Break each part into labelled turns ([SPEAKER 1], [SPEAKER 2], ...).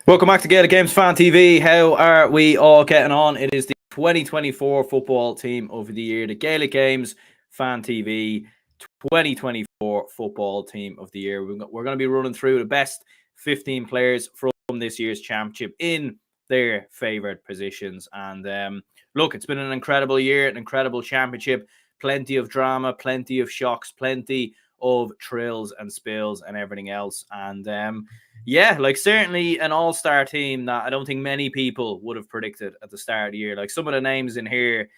[SPEAKER 1] Welcome back to Gaelic Games Fan TV. How are we all getting on? It is the 2024 Football Team of the Year, the Gaelic Games Fan TV 2024 Football Team of the Year. We're going to be running through the best 15 players from this year's championship in their favourite positions. And look, it's been an incredible year, an incredible championship. Plenty of drama, plenty of shocks, plenty of thrills and spills and everything else. And yeah, like certainly an all-star team that I don't think many people would have predicted at the start of the year. Like some of the names in here,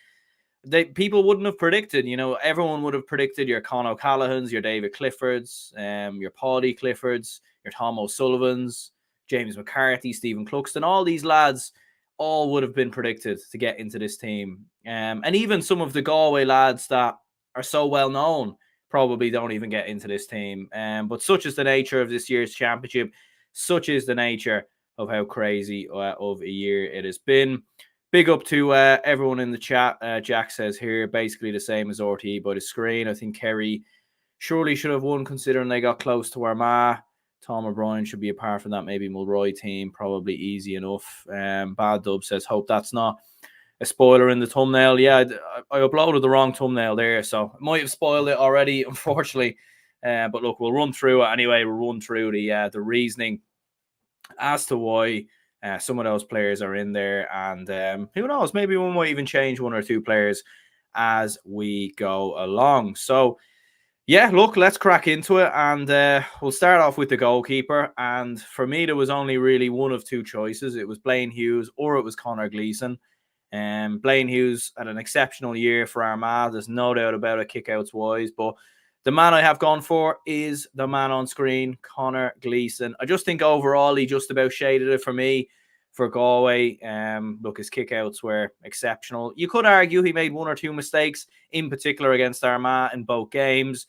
[SPEAKER 1] people wouldn't have predicted. You know, everyone would have predicted your Con O'Callaghan's, your David Cliffords, your POTY Cliffords, your Tom O'Sullivans, James McCarthy, Stephen Cluxton. All these lads all would have been predicted to get into this team. And even some of the Galway lads that are so well known probably don't even get into this team. But such is the nature of this year's championship. Such is the nature of how crazy of a year it has been. Big up to everyone in the chat. Jack says here, basically the same as RTE by the screen. I think Kerry surely should have won considering they got close to Armagh. Tom O'Brien should be apart from that. Maybe Mulroy team, probably easy enough. Bad Dub says, hope that's not a spoiler in the thumbnail. Yeah, I uploaded the wrong thumbnail there, so I might have spoiled it already, unfortunately. But look, we'll run through it anyway. We'll run through the reasoning as to why some of those players are in there. And who knows, maybe we might even change one or two players as we go along. So, yeah, look, let's crack into it. And we'll start off with the goalkeeper. And for me, there was only really one of two choices. It was Blaine Hughes or it was Conor Gleeson. Blaine Hughes had an exceptional year for Armagh. There's no doubt about it, kickouts wise. But the man I have gone for is the man on screen, Conor Gleeson. I just think overall he just about shaded it for me for Galway. Look, his kickouts were exceptional. You could argue he made one or two mistakes, in particular against Armagh in both games.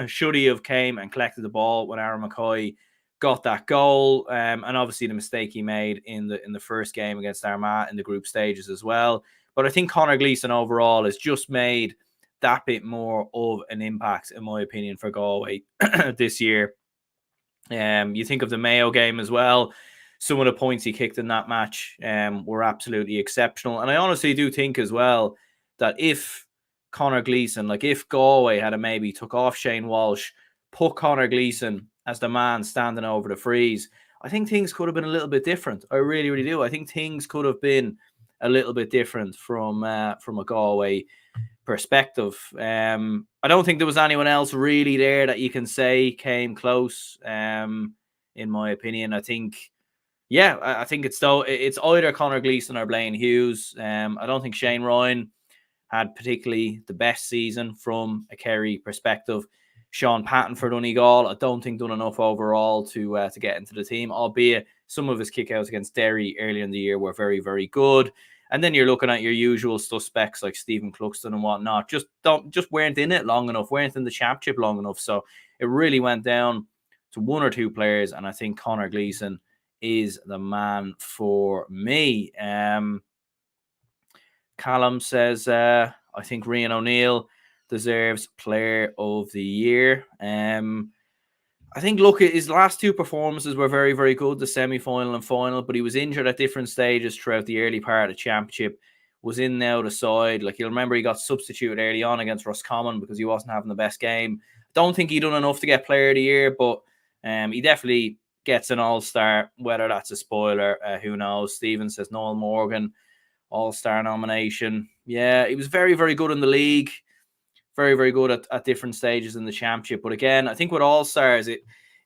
[SPEAKER 1] Should he have came and collected the ball when Aaron McCoy got that goal, and obviously the mistake he made in the first game against Armagh in the group stages as well. But I think Conor Gleeson overall has just made that bit more of an impact, in my opinion, for Galway this year. You think of the Mayo game as well. Some of the points he kicked in that match were absolutely exceptional. And I honestly do think as well that if Conor Gleeson, like if Galway had maybe took off Shane Walsh, put Conor Gleeson as the man standing over the freeze, I think things could have been a little bit different. I really, really do. I think things could have been a little bit different from a Galway perspective. I don't think there was anyone else really there that you can say came close. In my opinion, I think it's either Conor Gleeson or Blaine Hughes. I don't think Shane Ryan had particularly the best season from a Kerry perspective. Sean Patton for Donegal, I don't think done enough overall to get into the team, albeit some of his kickouts against Derry earlier in the year were very, very good. And then you're looking at your usual suspects like Stephen Cluxton and whatnot. Just weren't in it long enough, weren't in the championship long enough. So it really went down to one or two players, and I think Conor Gleeson is the man for me. Callum says, I think Rian O'Neill deserves Player of the Year. I think, look, his last two performances were very, very good, the semi-final and final, but he was injured at different stages throughout the early part of the championship, was in now the side. Like, you'll remember he got substituted early on against Roscommon because he wasn't having the best game. Don't think he done enough to get Player of the Year, but he definitely gets an all-star. Whether that's a spoiler, who knows. Stephen says Noel Morgan, all-star nomination. Yeah, he was very, very good in the league. Very, very good at different stages in the championship. But again, I think with All-Stars,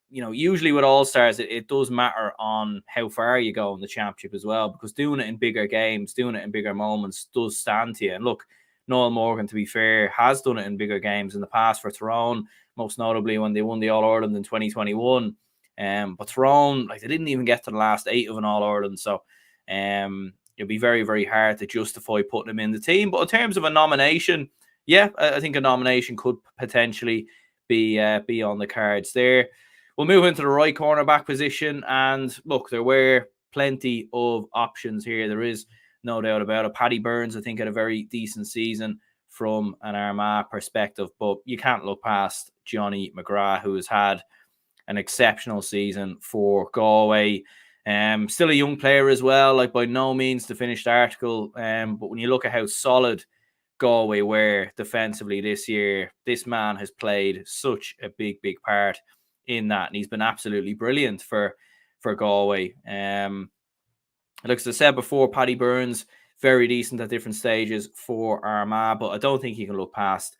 [SPEAKER 1] usually with All-Stars, it does matter on how far you go in the championship as well, because doing it in bigger games, doing it in bigger moments does stand to you. And look, Noel Morgan, to be fair, has done it in bigger games in the past for Tyrone, most notably when they won the All-Ireland in 2021. But Tyrone, they didn't even get to the last 8 of an All-Ireland. So it'll be very, very hard to justify putting him in the team. But in terms of a nomination, yeah, I think a nomination could potentially be on the cards there. We'll move into the right cornerback position. And look, there were plenty of options here. There is no doubt about it. Paddy Burns, I think, had a very decent season from an Armagh perspective. But you can't look past Johnny McGrath, who has had an exceptional season for Galway. Still a young player as well, like by no means the finished article. But when you look at how solid Galway were defensively this year, this man has played such a big part in that, and he's been absolutely brilliant for Galway. Like as I said before, Paddy Burns, very decent at different stages for Armagh, but I don't think you can look past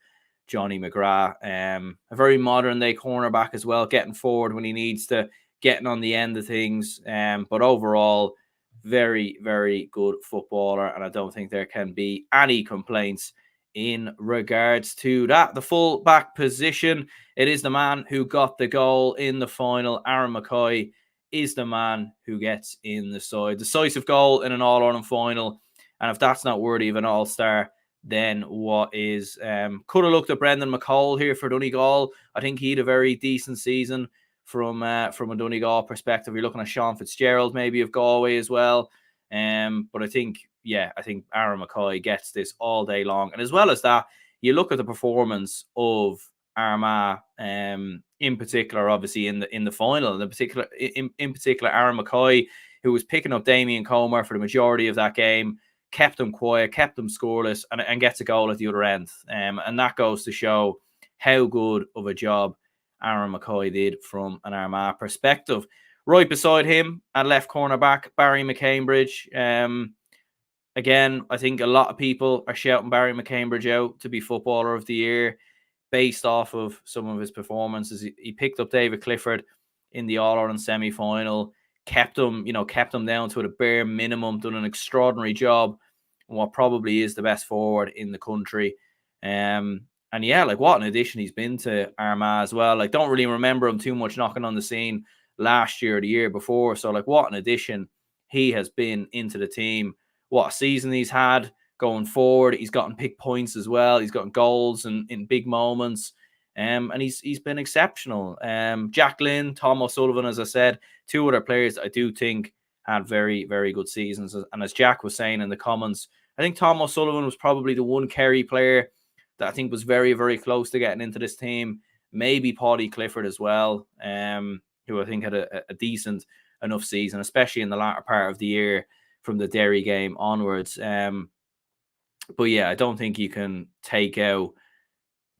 [SPEAKER 1] Johnny McGrath. A very modern day cornerback as well, getting forward when he needs to, getting on the end of things. But overall, very good footballer, and I don't think there can be any complaints in regards to that. The full back position, it is the man who got the goal in the final. Aaron McCoy is the man who gets in the side. Decisive goal in an All-Ireland final. And if that's not worthy of an All-Star, then what is? Could have looked at Brendan McCall here for Donegal. I think he had a very decent season from a Donegal perspective. You're looking at Sean Fitzgerald maybe of Galway as well. But I think Aaron McCoy gets this all day long. And as well as that, you look at the performance of Armagh, in particular, obviously in the final, in particular, Aaron McCoy, who was picking up Damien Comer for the majority of that game, kept them quiet, kept them scoreless, and gets a goal at the other end. And that goes to show how good of a job Aaron McCoy did from an Armagh perspective. Right beside him at left cornerback, Barry McCambridge. Again, I think a lot of people are shouting Barry McCambridge out to be Footballer of the Year based off of some of his performances. He picked up David Clifford in the All-Ireland semi-final, kept him down to the bare minimum, done an extraordinary job on what probably is the best forward in the country. And yeah, like what an addition he's been to Armagh as well. Like, don't really remember him too much knocking on the scene last year or the year before. So like, what an addition he has been into the team. What a season he's had going forward. He's gotten big points as well. He's gotten goals in big moments. And he's been exceptional. Jack Lynn, Tom O'Sullivan, as I said, two other players I do think had very good seasons. And as Jack was saying in the comments, I think Tom O'Sullivan was probably the one Kerry player that I think was very close to getting into this team. Maybe POTY Clifford as well, who I think had a decent enough season, especially in the latter part of the year from the Derry game onwards. But yeah, I don't think you can take out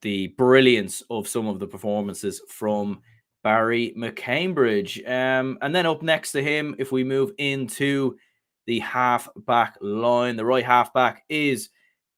[SPEAKER 1] the brilliance of some of the performances from Barry McCambridge. And then up next to him, if we move into the half-back line, the right half-back is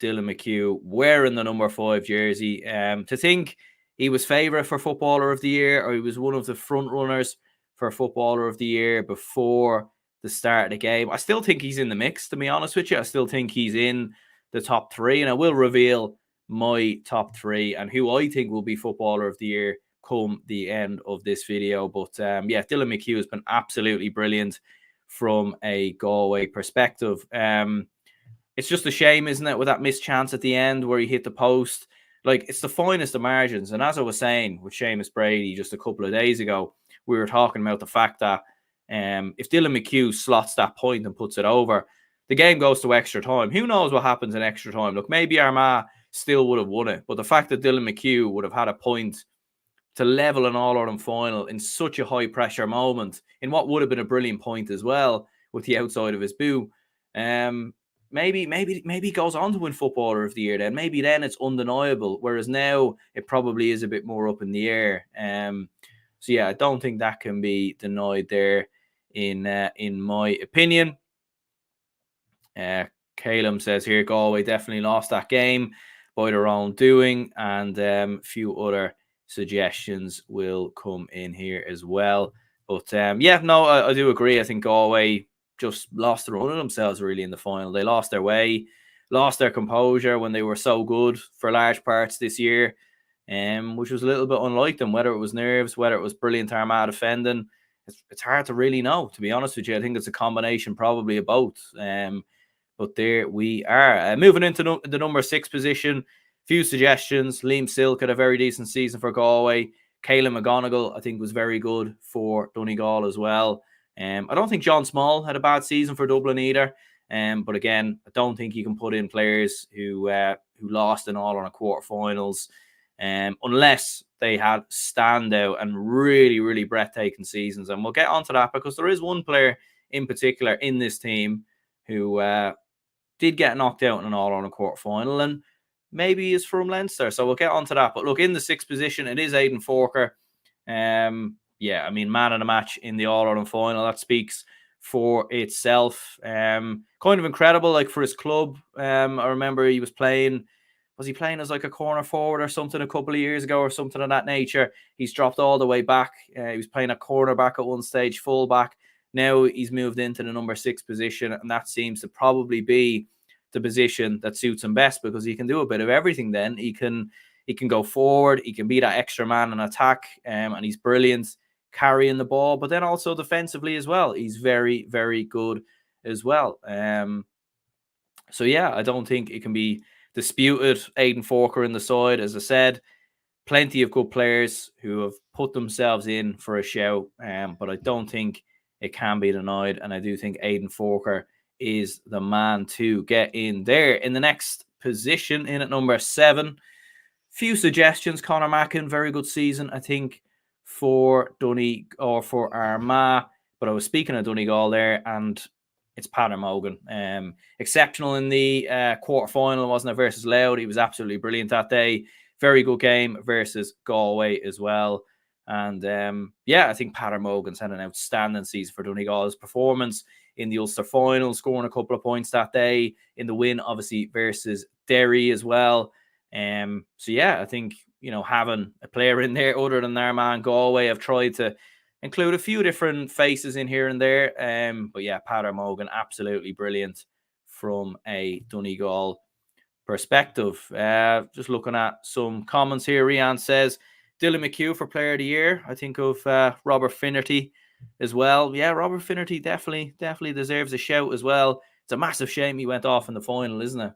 [SPEAKER 1] Dylan McHugh, wearing the number 5 jersey. To think he was favourite for Footballer of the Year, or he was one of the front runners for Footballer of the Year before the start of the game. I still think he's in the mix, to be honest with you. I still think he's in the top 3, and I will reveal my top 3 and who I think will be Footballer of the Year come the end of this video. But yeah, Dylan McHugh has been absolutely brilliant from a Galway perspective. It's just a shame, isn't it, with that missed chance at the end where he hit the post. Like, it's the finest of margins. And as I was saying with Seamus Brady just a couple of days ago, we were talking about the fact that if Dylan McHugh slots that point and puts it over, the game goes to extra time. Who knows what happens in extra time? Look, maybe Armagh still would have won it. But the fact that Dylan McHugh would have had a point to level an All-Ireland final in such a high-pressure moment, in what would have been a brilliant point as well, with the outside of his boot, maybe he goes on to win Footballer of the Year then. Maybe then it's undeniable, whereas now it probably is a bit more up in the air. So yeah, I don't think that can be denied there in my opinion. Calum says here, Galway definitely lost that game by their own doing, and a few other suggestions will come in here as well. But yeah, no, I do agree. I think Galway just lost the run of themselves really in the final. They lost their way, lost their composure when they were so good for large parts this year, which was a little bit unlike them. Whether it was nerves, whether it was brilliant Armagh defending, it's hard to really know, to be honest with you. I think it's a combination probably of both. But there we are. Moving into the number 6 position, few suggestions. Liam Silk had a very decent season for Galway. Caelan McGonigal, I think, was very good for Donegal as well. I don't think John Small had a bad season for Dublin either. But again, I don't think you can put in players who lost in all on a quarterfinals, unless they had standout and really breathtaking seasons. And we'll get onto that because there is one player in particular in this team who did get knocked out in an All-Ireland quarter-final and maybe is from Leinster. So we'll get on to that. But look, in the 6th position, it is Aidan Forker. Yeah, I mean, man of the match in the All-Ireland final. That speaks for itself. Kind of incredible, like for his club. I remember he was playing. Was he playing as like a corner forward or something a couple of years ago or something of that nature? He's dropped all the way back. He was playing a cornerback at one stage, fullback. Now he's moved into the number 6 position, and that seems to probably be the position that suits him best because he can do a bit of everything. Then he can go forward, he can be that extra man in attack, and he's brilliant carrying the ball, but then also defensively as well. He's very, very good as well. So yeah, I don't think it can be disputed. Aidan Forker in the side, as I said, plenty of good players who have put themselves in for a shout, but I don't think it can be denied. And I do think Aidan Forker is the man to get in there. In the next position, in at number 7, few suggestions. Conor Mackin, very good season, I think, for Donegal or for Armagh. But I was speaking of Donegal there, and it's Peadar Mogan. Exceptional in the quarter-final, wasn't it, versus Louth? He was absolutely brilliant that day. Very good game versus Galway as well. And yeah, I think Peadar Mogan's had an outstanding season for Donegal. His performance in the Ulster final, scoring a couple of points that day in the win, obviously, versus Derry as well. So yeah, I think, you know, having a player in there other than their man Galway, I've tried to include a few different faces in here and there. But yeah, Peadar Mogan, absolutely brilliant from a Donegal perspective. Just looking at some comments here. Rian says Dylan McHugh for Player of the Year. I think of Robert Finnerty as well. Yeah, Robert Finnerty definitely deserves a shout as well. It's a massive shame he went off in the final, isn't it?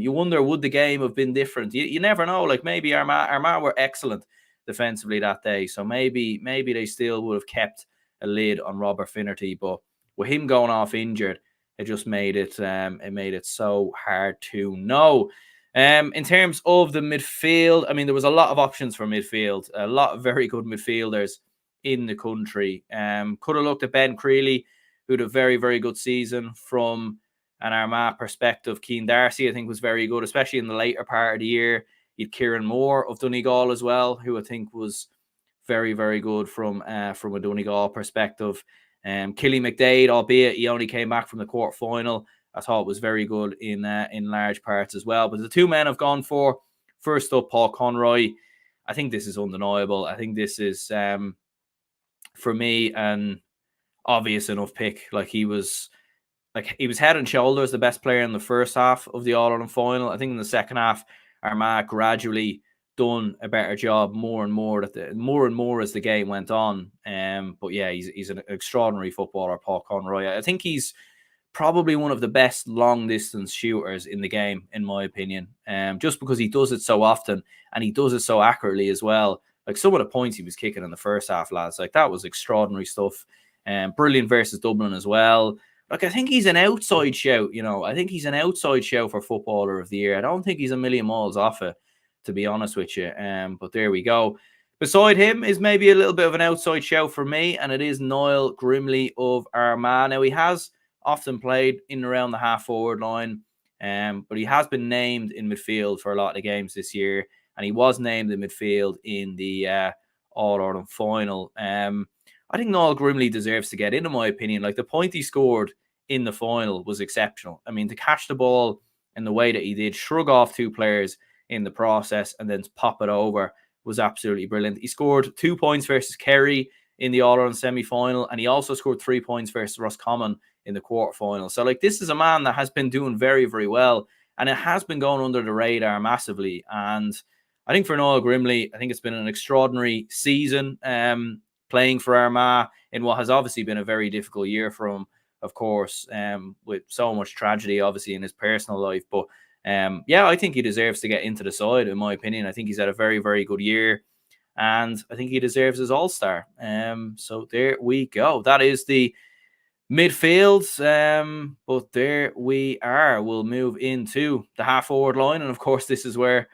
[SPEAKER 1] You wonder, would the game have been different? You never know. Like maybe Armagh were excellent defensively that day, so maybe they still would have kept a lid on Robert Finnerty. But with him going off injured, it just made it so hard to know. In terms of the midfield, I mean, there was a lot of options for midfield, a lot of very good midfielders in the country. Could have looked at Ben Creeley, who had a very, very good season from an Armagh perspective. Cian Darcy, I think, was very good, especially in the later part of the year. You'd Kieran Moore of Donegal as well, who I think was very, very good from a Donegal perspective. Killy McDade, albeit he only came back from the quarter-final, I thought was very good in large parts as well. But the two men have gone for, first up, Paul Conroy. I think this is undeniable. I think this is, for me, an obvious enough pick. He was head and shoulders the best player in the first half of the All-Ireland final. I think in the second half, Armagh gradually done a better job more and more as the game went on. But yeah, he's an extraordinary footballer, Paul Conroy. I think he's probably one of the best long distance shooters in the game, in my opinion. Just because he does it so often and he does it so accurately as well. Like some of the points he was kicking in the first half, lads, like that was extraordinary stuff. Brilliant versus Dublin as well. Like, I think he's an outside shout, you know. I think he's an outside shout for Footballer of the Year. I don't think he's a million miles off it, to be honest with you. But there we go. Beside him is maybe a little bit of an outside shout for me, and it is Niall Grimley of Armagh. Now, he has often played in and around the half-forward line, but he has been named in midfield for a lot of the games this year, and he was named in midfield in the All-Ireland final. I think Niall Grimley deserves to get in my opinion. Like, the point he scored in the final was exceptional. I mean, to catch the ball in the way that he did, shrug off two players in the process, and then pop it over was absolutely brilliant. He scored 2 points versus Kerry in the All-Ireland semi-final, and he also scored 3 points versus Roscommon in the quarter-final. So, like, this is a man that has been doing very, very well, and it has been going under the radar massively. And I think for Niall Grimley, I think it's been an extraordinary season. Playing for Armagh in what has obviously been a very difficult year for him, of course, with so much tragedy, obviously, in his personal life. But yeah, I think he deserves to get into the side, in my opinion. I think he's had a very, very good year, and I think he deserves his All-Star. So there we go. That is the midfield. But there we are. We'll move into the half-forward line, and of course, this is where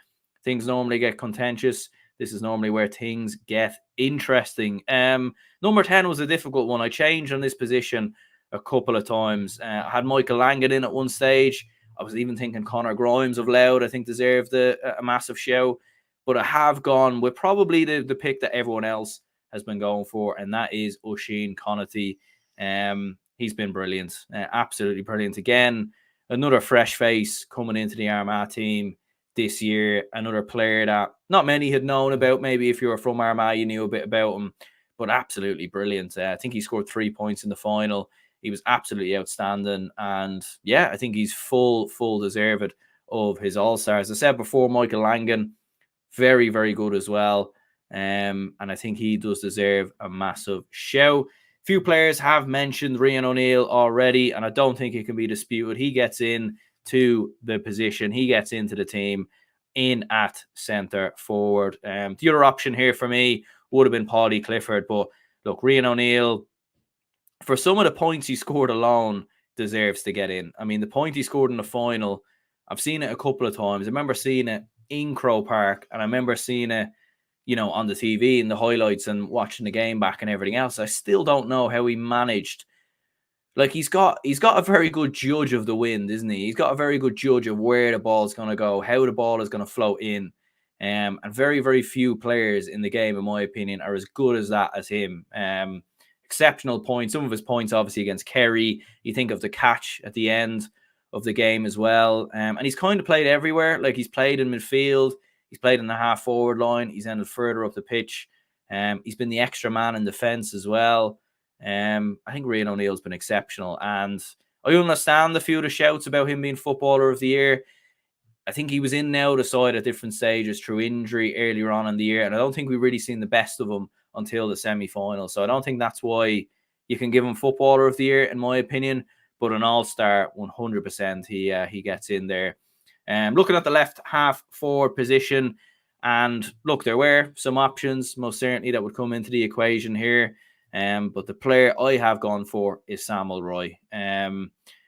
[SPEAKER 1] things normally get contentious. This is normally where things get interesting. Number 10 was a difficult one. I changed on this position a couple of times. I had Michael Langan in at one stage. I was even thinking Conor Grimes of Louth, I think, deserved a massive show. But I have gone with probably the pick that everyone else has been going for, and that is Oisín Connaughton. He's been brilliant, absolutely brilliant. Again, another fresh face coming into the Armagh team this year. Another player that not many had known about. Maybe if you were from Armagh, you knew a bit about him, but absolutely brilliant. I think he scored 3 points in the final. He was absolutely outstanding. And yeah, I think he's full deserved of his All-Star. As I said before, Michael Langan, very, very good as well. And I think he does deserve a massive shout. Few players have mentioned Rian O'Neill already, and I don't think it can be disputed. He gets in to the position. He gets into the team in at centre forward. The other option here for me would have been POTY Clifford. But look, Rian O'Neill, for some of the points he scored alone, deserves to get in. I mean, the point he scored in the final, I've seen it a couple of times. I remember seeing it in Croke Park, and I remember seeing it, on the TV and the highlights and watching the game back and everything else. I still don't know how he managed. Like, he's got a very good judge of the wind, isn't he? He's got a very good judge of where the ball's going to go, how the ball is going to float in. And very, very few players in the game, in my opinion, are as good as that as him. Exceptional points. Some of his points, obviously, against Kerry. You think of the catch at the end of the game as well. And he's kind of played everywhere. Like, he's played in midfield. He's played in the half-forward line. He's ended further up the pitch. He's been the extra man in defence as well. I think Rian O'Neill's been exceptional. And I understand a few of the shouts about him being Footballer of the Year. I think he was in now the side at different stages through injury earlier on in the year. And I don't think we've really seen the best of him until the semi-final. So I don't think that's why you can give him Footballer of the Year, in my opinion. But an All-Star, 100%, he gets in there. Looking at the left half forward position, and look, there were some options, most certainly, that would come into the equation here. But the player I have gone for is Samuel Roy. A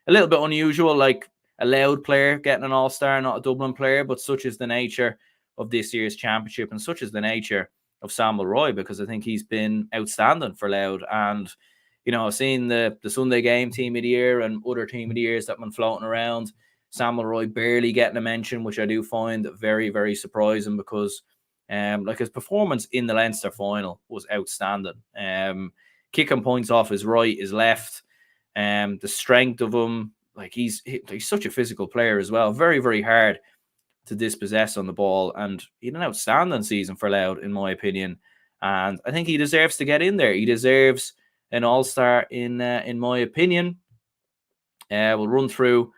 [SPEAKER 1] little bit unusual, like a Louth player getting an All-Star, not a Dublin player, but such is the nature of this year's championship, and such is the nature of Samuel Roy, because I think he's been outstanding for Louth. And I've seen the Sunday game team of the year and other team of the years that have been floating around. Samuel Roy barely getting a mention, which I do find very, very surprising, because his performance in the Leinster final was outstanding. Kicking points off his right, his left, the strength of him, like he's such a physical player as well. Very, very hard to dispossess on the ball, and he had an outstanding season for Louth, in my opinion. And I think he deserves to get in there. He deserves an All-Star, in my opinion. We'll run through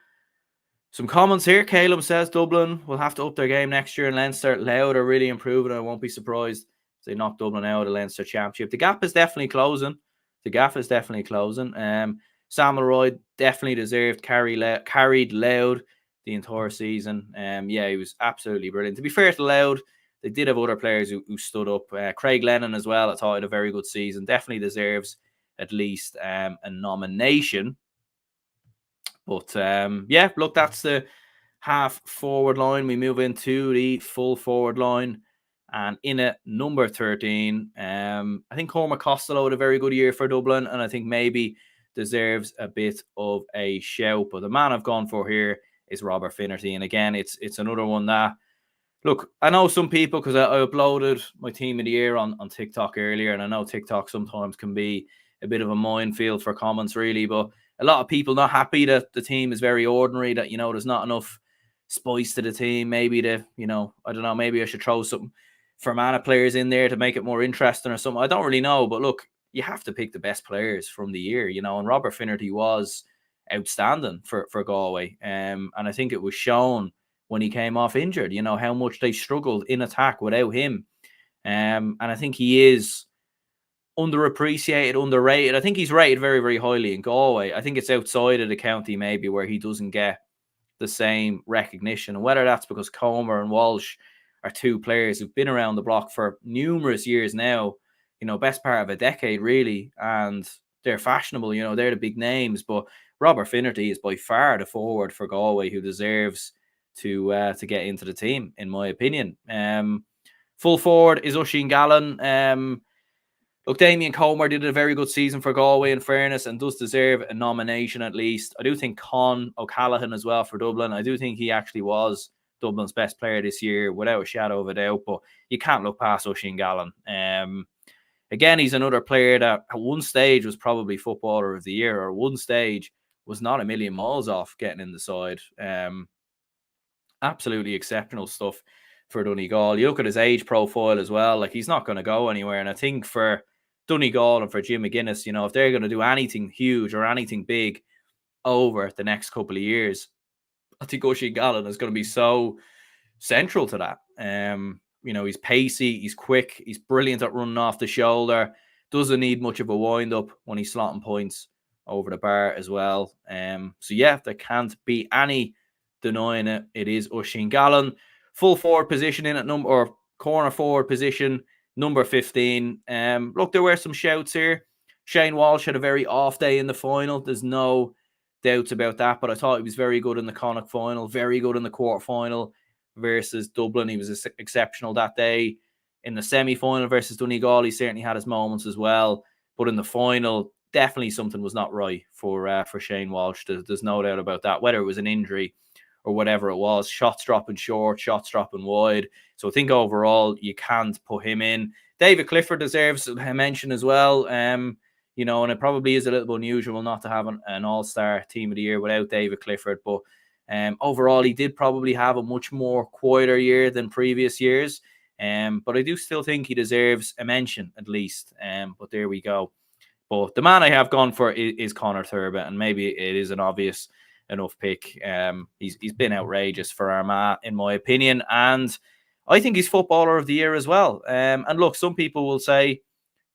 [SPEAKER 1] some comments here. Caleb says Dublin will have to up their game next year in Leinster. Louth are really improving. I won't be surprised if they knock Dublin out of the Leinster Championship. The gap is definitely closing. Samuel Roy definitely deserved carried Louth the entire season. He was absolutely brilliant. To be fair to Louth, they did have other players who stood up. Craig Lennon as well, I thought, had a very good season. Definitely deserves at least a nomination. But look, that's the half forward line. We move into the full forward line. And in at number 13, I think Cormac Costello had a very good year for Dublin, and I think maybe deserves a bit of a shout. But the man I've gone for here is Robert Finnerty. And again, it's another one that, look, I know some people, because I uploaded my team of the year on TikTok earlier, and I know TikTok sometimes can be a bit of a minefield for comments, really, but a lot of people not happy that the team is very ordinary, that, there's not enough spice to the team. Maybe I don't know, maybe I should throw some Fermanagh players in there to make it more interesting or something. I don't really know, but look, you have to pick the best players from the year, and Robert Finnerty was outstanding for Galway. And I think it was shown when he came off injured, how much they struggled in attack without him. And I think he is underappreciated, underrated. I think he's rated very, very highly in Galway. I think it's outside of the county maybe where he doesn't get the same recognition. And whether that's because Comer and Walsh are two players who've been around the block for numerous years now, best part of a decade, really, and they're fashionable, they're the big names. But Robert Finnerty is by far the forward for Galway who deserves to get into the team, in my opinion. Full forward is Oisín Gallen. Look, Damien Comer did a very good season for Galway, in fairness, and does deserve a nomination at least. I do think Con O'Callaghan as well for Dublin. I do think he actually was Dublin's best player this year, without a shadow of a doubt. But you can't look past Oisín Gallen. Again, he's another player that at one stage was probably Footballer of the Year, or at one stage was not a million miles off getting in the side. Absolutely exceptional stuff for Donegal. You look at his age profile as well, like he's not going to go anywhere. And I think for Donegal and for Jim McGuinness, if they're going to do anything huge or anything big over the next couple of years, I think Oisín Gallen is going to be so central to that. He's pacey, he's quick, he's brilliant at running off the shoulder, doesn't need much of a wind up when he's slotting points over the bar as well. So yeah, there can't be any denying it. It is Oisín Gallen. Full forward position in at corner forward position, number 15. Look, there were some shouts here. Shane Walsh had a very off day in the final. There's no doubts about that, but I thought he was very good in the Connacht final, very good in the quarter final versus Dublin. He was exceptional that day. In the semi-final versus Donegal, he certainly had his moments as well. But in the final, definitely something was not right for Shane Walsh. There's no doubt about that, whether it was an injury or whatever it was. Shots dropping short, shots dropping wide. So I think overall, you can't put him in. David Clifford deserves a mention as well. And it probably is a little bit unusual not to have an all-star team of the year without David Clifford. But overall, he did probably have a much more quieter year than previous years. But I do still think he deserves a mention at least. But there we go. But the man I have gone for is Conor Turbo, and maybe it is an obvious enough pick. He's been outrageous for Armagh, in my opinion, and I think he's Footballer of the Year as well. And look, some people will say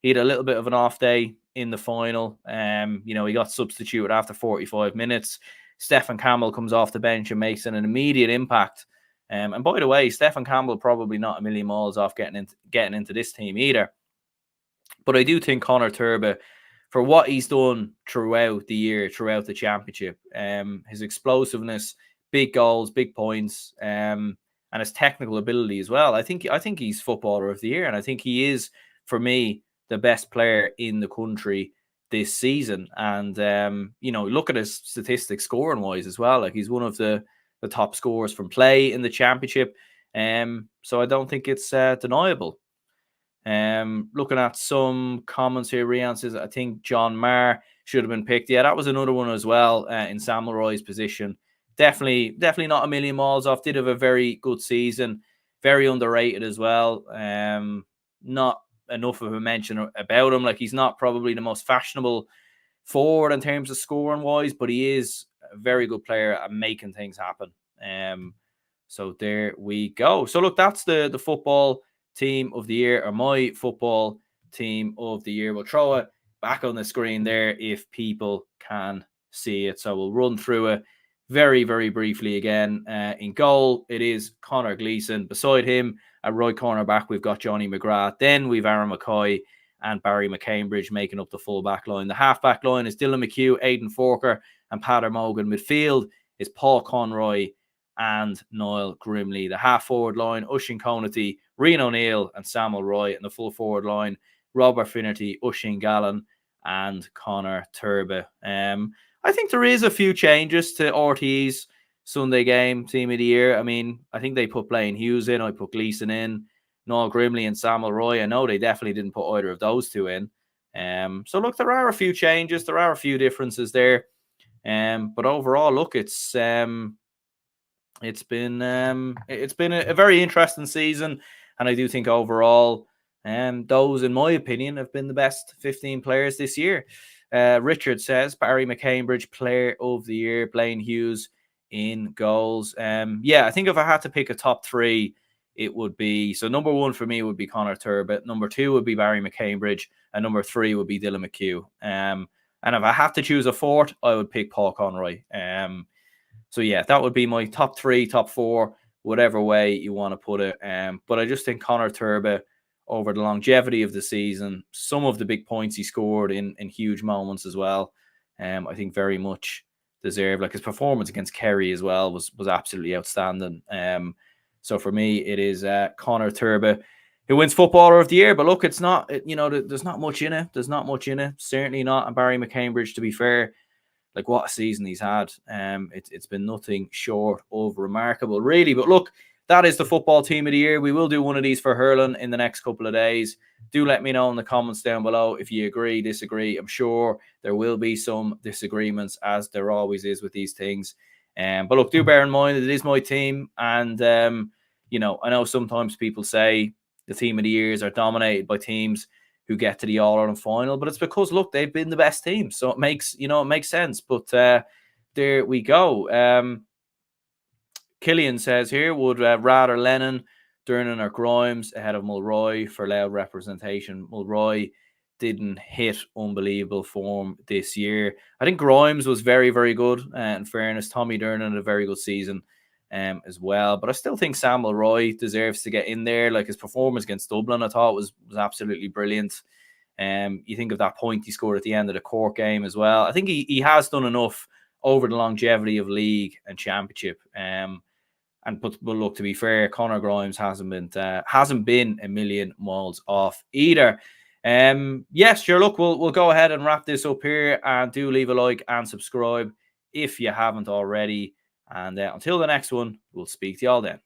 [SPEAKER 1] he had a little bit of an off day in the final. He got substituted after 45 minutes. Stephen Campbell comes off the bench and makes an immediate impact. And by the way, Stephen Campbell probably not a million miles off getting into this team either. But I do think Conor Turbo, for what he's done throughout the year, throughout the championship, his explosiveness, big goals, big points, and his technical ability as well. I think he's Footballer of the Year, and I think he is, for me, the best player in the country this season. And look at his statistics scoring wise as well. Like, he's one of the top scorers from play in the championship. So I don't think it's deniable. Looking at some comments here, Rian says, I think John Marr should have been picked. Yeah, that was another one as well in Samuel Roy's position. Definitely not a million miles off. Did have a very good season. Very underrated as well. Not enough of a mention about him. Like, he's not probably the most fashionable forward in terms of scoring wise, but he is a very good player at making things happen. So there we go. So look, that's the football team of the year, or my football team of the year. We'll throw it back on the screen there if people can see it. So we'll run through it very, very briefly again. In goal, it is Conor Gleeson. Beside him, at right cornerback, we've got Johnny McGrath. Then we've Aaron McCoy and Barry McCambridge making up the full back line. The half back line is Dylan McHugh, Aidan Forker, and Pater Mogan. Midfield is Paul Conroy and Niall Grimley. The half forward line, Oisín Conity, Rian O'Neill, and Samuel Roy. And the full forward line, Robert Finnerty, Oisín Gallen, and Conor Turbo. I think there is a few changes to RTE's Sunday game team of the year. I mean, I think they put Blaine Hughes in. I put Gleeson in. Niall Grimley and Samuel Roy. I know they definitely didn't put either of those two in. So look, there are a few changes. There are a few differences there. But overall, look, it's been a very interesting season, and I do think overall, those, in my opinion, have been the best 15 players this year. Richard says Barry McCambridge, Player of the Year, Blaine Hughes in goals. Yeah, I think if I had to pick a top three, it would be, so number one for me would be Conor Turbo, number two would be Barry McCambridge, and number three would be Dylan McHugh. And if I had to choose a fourth, I would pick Paul Conroy. So yeah, that would be my top three, top four, whatever way you want to put it. But I just think Conor Turbo, over the longevity of the season, some of the big points he scored in huge moments as well, I think very much deserved. Like, his performance against Kerry as well was absolutely outstanding. So for me, it is Conor Turbo. who wins Footballer of the Year. But look, it's not, there's not much in it. There's not much in it. Certainly not. And Barry McCambridge, to be fair, like what a season he's had. It's been nothing short of remarkable, really. But look, that is the football team of the year. We will do one of these for hurling in the next couple of days. Do let me know in the comments down below if you agree, disagree. I'm sure there will be some disagreements, as there always is with these things. But look, do bear in mind that it is my team. And, I know sometimes people say the team of the years are dominated by teams who get to the All-Ireland final, but it's because, look, they've been the best team. So it makes sense. But there we go. Killian says here, would rather Lennon, Durnan or Grimes ahead of Mulroy for loud representation. Mulroy didn't hit unbelievable form this year. I think Grimes was very, very good. In fairness, Tommy Durnan had a very good season as well. But I still think Sam Mulroy deserves to get in there. Like his performance against Dublin, I thought was absolutely brilliant. You think of that point he scored at the end of the Cork game as well. I think he has done enough over the longevity of league and championship. But look, to be fair, Conor Grimes hasn't been a million miles off either. Yes, sure. Look, we'll go ahead and wrap this up here, and do leave a like and subscribe if you haven't already. And until the next one, we'll speak to you all then.